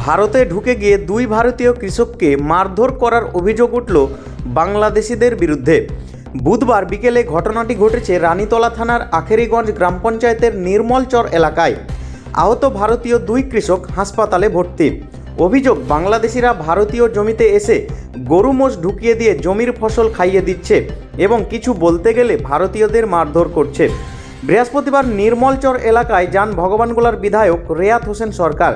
ভারতে ঢুকে গিয়ে দুই ভারতীয় কৃষককে মারধর করার অভিযোগ উঠল বাংলাদেশিদের বিরুদ্ধে। বুধবার বিকেলে ঘটনাটি ঘটেছে রানীতলা থানার আখেরিগঞ্জ গ্রাম পঞ্চায়েতের নির্মলচর এলাকায়। আহত ভারতীয় দুই কৃষক হাসপাতালে ভর্তি। অভিযোগ, বাংলাদেশিরা ভারতীয় জমিতে এসে গরু মোষ ঢুকিয়ে দিয়ে জমির ফসল খাইয়ে দিচ্ছে এবং কিছু বলতে গেলে ভারতীয়দের মারধর করছে। বৃহস্পতিবার নির্মলচর এলাকায় যান ভগবানগোলার বিধায়ক রেয়াত হোসেন সরকার।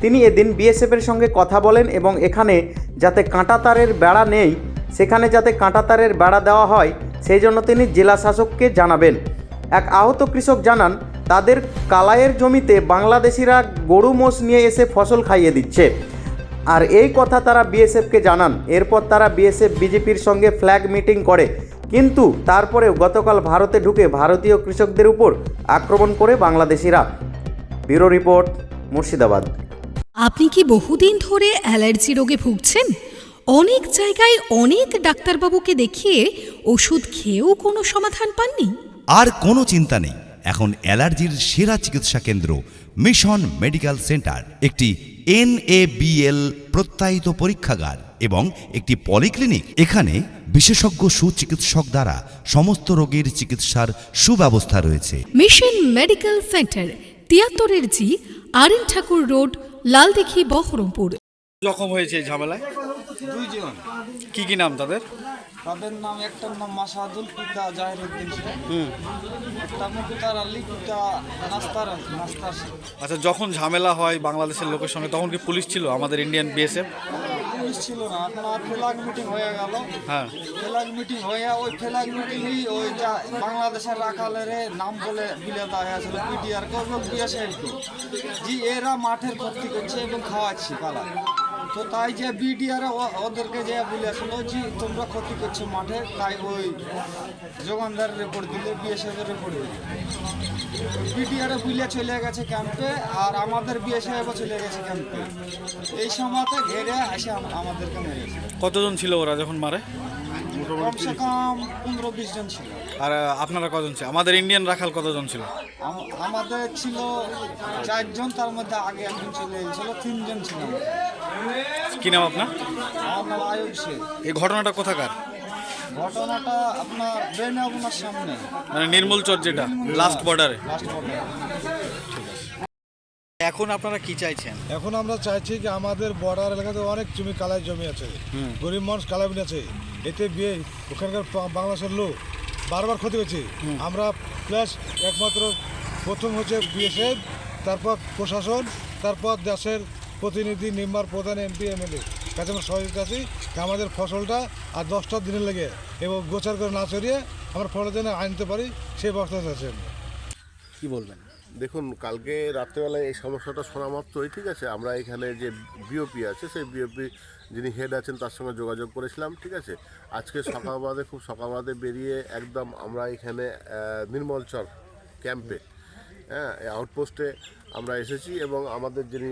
তিনি এদিন বিএসএফের সঙ্গে কথা বলেন এবং এখানে যাতে কাঁটাতারের বেড়া নেই, সেখানে যাতে কাঁটাতারের বেড়া দেওয়া হয় সেই জন্য তিনি জেলা শাসককে জানাবেন। এক আহত কৃষক জানান, তাদের কালাইয়ের জমিতে বাংলাদেশিরা গরু মোষ নিয়ে এসে ফসল খাইয়ে দিচ্ছে, আর এই কথা তারা বিএসএফকে জানান। এরপর তারা বিএসএফ বিজেপির সঙ্গে ফ্ল্যাগ মিটিং করে, কিন্তু তারপরেও গতকাল ভারতে ঢুকে ভারতীয় কৃষকদের উপর আক্রমণ করে বাংলাদেশিরা। Bureau report, Murshidabad. আপনি কি বহুদিন ধরে অ্যালার্জি রোগে ভুগছেন? অনেক জায়গায় অনেক ডাক্তারবাবুকে দেখিয়ে ওষুধ খেয়েও কোনো সমাধান পাননি? আর কোনো চিন্তা নেই, এখন অ্যালার্জির সেরা চিকিৎসা কেন্দ্র মিশন মেডিকেল সেন্টার, একটি NABL প্রত্যায়িত পরীক্ষাগার এবং একটি পলিক্লিনিক। এখানে বিশেষজ্ঞ সুচিকিৎসক দ্বারা সমস্ত রোগের চিকিৎসার সুব্যবস্থা রয়েছে। Mission medical centre, 73G RN Thakur road, Laldighi, Baharampur. জখম হয়েছে এই ঝামেলায় দুইজন। কি নাম তাদের? তাদের নাম, একটার নাম মাসাদুল, পিতা জাহিরুদ্দিন শেখ, একটা মুক্তার আলী, পিতা নাস্তার শেখ। আচ্ছা, যখন ঝামেলা হয় বাংলাদেশের লোকের সঙ্গে, তখন কি পুলিশ ছিল, আমাদের ইন্ডিয়ান বিএসএফ? পুলিশ ছিল না, আপনার ফ্ল্যাগ মিটিং হয়ে গেল। হ্যাঁ, ফ্ল্যাগ মিটিং হয়ে ওই ফ্ল্যাগ মিটিংই ওই যা বাংলাদেশের রাখালের নাম বলে বিলে দেওয়া হয়েছিল পিটিআরকে এবং বিএসএফকে, যে এরা মাঠের ক্ষতি করছে এবং খাওয়াচ্ছে কালা। তো তাই যে বিডিআর ওদেরকে যে বলেছিল যে তোমরা ক্ষতি করছো মাঠে, তাই ওই যোগানদারের রিপোর্ট দিলে, বিএসএফের রিপোর্ট দিলে। বিডিআর বুলে চলে গেছে ক্যাম্পে, আর আমাদের বিএসএফও চলে গেছে ক্যাম্পে। এই সময়তে ঘেরে এসে আমাদেরকে মেরেছে। কতজন ছিল ওরা যখন মারে? কমসে কম 15-20 জন ছিল। আর আপনারা কজন ছিল? আমাদের ইন্ডিয়ান রাখাল কতজন ছিল? আমাদের ছিল 4 জন, তার মধ্যে আগে একজন চলে গেছিল, 3 জন ছিল। কি নাম আপনার? আমার নাম আয়ুব শেখ। এই ঘটনাটা কোথাকার? ঘটনাটা আপনার বেনাগুনার সামনে, মানে নির্মলচর, যেটা লাস্ট বর্ডারে। লাস্ট বর্ডারে। এখন আপনারা কি চাইছেন? এখন আমরা চাইছি কি, আমাদের বর্ডার এলাকাতে অনেক জমি কালাই জমি আছে, গরিব মানুষ কালাই জমি আছে। এতে বিয়ে ওখানকার বাংলাদেশের লোক বারবার ক্ষতি হচ্ছে। আমরা প্লাস একমাত্র প্রথম হচ্ছে বিএসএফ, তারপর প্রশাসন, তারপর দেশের প্রতিনিধি, মেম্বার, প্রধান, MP, MLA কাছে আমরা সহযোগিতা আছি। আমাদের ফসলটা আর 10টা দিনের লেগে এবং গোচার করে না চড়িয়ে আমরা ফসলের জন্য আনতে পারি, সেই ব্যবস্থা আছে। কি বলবেন? দেখুন, কালকে রাত্রেবেলায় এই সমস্যাটা শোনা মাত্রই, ঠিক আছে, আমরা এখানে যে বিওপি আছে, সেই বিওপি যিনি হেড আছেন তার সঙ্গে যোগাযোগ করেছিলাম, ঠিক আছে। আজকে সকালবেলাতে, খুব সকালবেলাতে বেরিয়ে একদম আমরা এখানে নির্মলচর ক্যাম্পে, হ্যাঁ, আউটপোস্টে আমরা এসেছি এবং আমাদের যিনি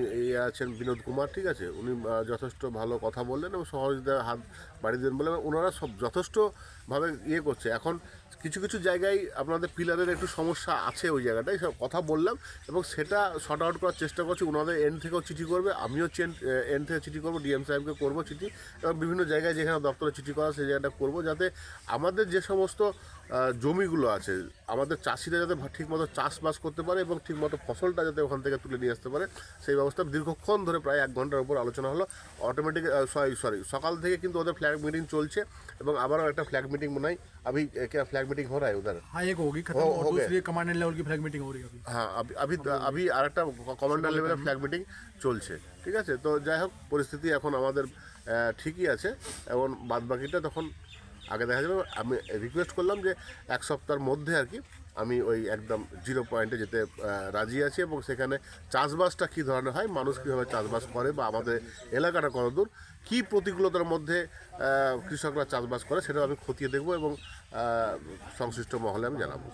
আছেন বিনোদ কুমার, ঠিক আছে, উনি যথেষ্ট ভালো কথা বললেন এবং সহযোগিতার হাত বাড়িয়ে দেন বলে ওনারা সব যথেষ্টভাবে করছে। এখন কিছু কিছু জায়গায় আপনাদের পিলারের একটু সমস্যা আছে, ওই জায়গাটায় সব কথা বললাম এবং সেটা শর্ট আউট করার চেষ্টা করছি। ওনাদের এন্ড থেকেও চিঠি করবে, আমিও এন্ড থেকে চিঠি করবো, ডিএম সাহেবকে করবো চিঠি, এবং বিভিন্ন জায়গায় যেখানে দপ্তরে চিঠি করা সেই জায়গাটা করবো, যাতে আমাদের যে সমস্ত জমিগুলো আছে, আমাদের চাষিরা যাতে ঠিকমতো চাষবাস করতে পারে এবং ঠিকমতো ফসলটা যাতে ওখান থেকে তুলে নিয়ে আসতে পারে, সেই ব্যবস্থা দীর্ঘক্ষণ ধরে প্রায় 1 ঘন্টার উপর আলোচনা হলো। অটোমেটিক সকাল থেকে কিন্তু ওদের ফ্ল্যাগ মিটিং চলছে এবং আবারও একটা ফ্ল্যাগ মিটিং মনে হয় अभी क्या फ्लैग मीटिंग हो रहा है उधर? हाँ, एक होगी खत्म और दूसरी कमांडर लेवल की फ्लैग मीटिंग हो रही है अभी। हाँ, अभी আর একটা কমান্ডার লেভেলের ফ্ল্যাগ মিটিং চলছে, ঠিক আছে। তো যাই হোক, পরিস্থিতি এখন আমাদের ঠিকই আছে এবং বাদবাকিটা তখন আগে দেখা যাবে। আমি রিকোয়েস্ট করলাম যে 1 সপ্তাহের মধ্যে আর কি আমি ওই একদম 0 পয়েন্টে যেতে রাজি আছি এবং সেখানে চাষবাসটা কী ধরনের হয়, মানুষ কীভাবে চাষবাস করে বা আমাদের এলাকাটা কতদূর, কী প্রতিকূলতার মধ্যে কৃষকরা চাষবাস করে, সেটাও আমি খতিয়ে দেখব এবং সংশ্লিষ্ট মহলে আমি জানাবো।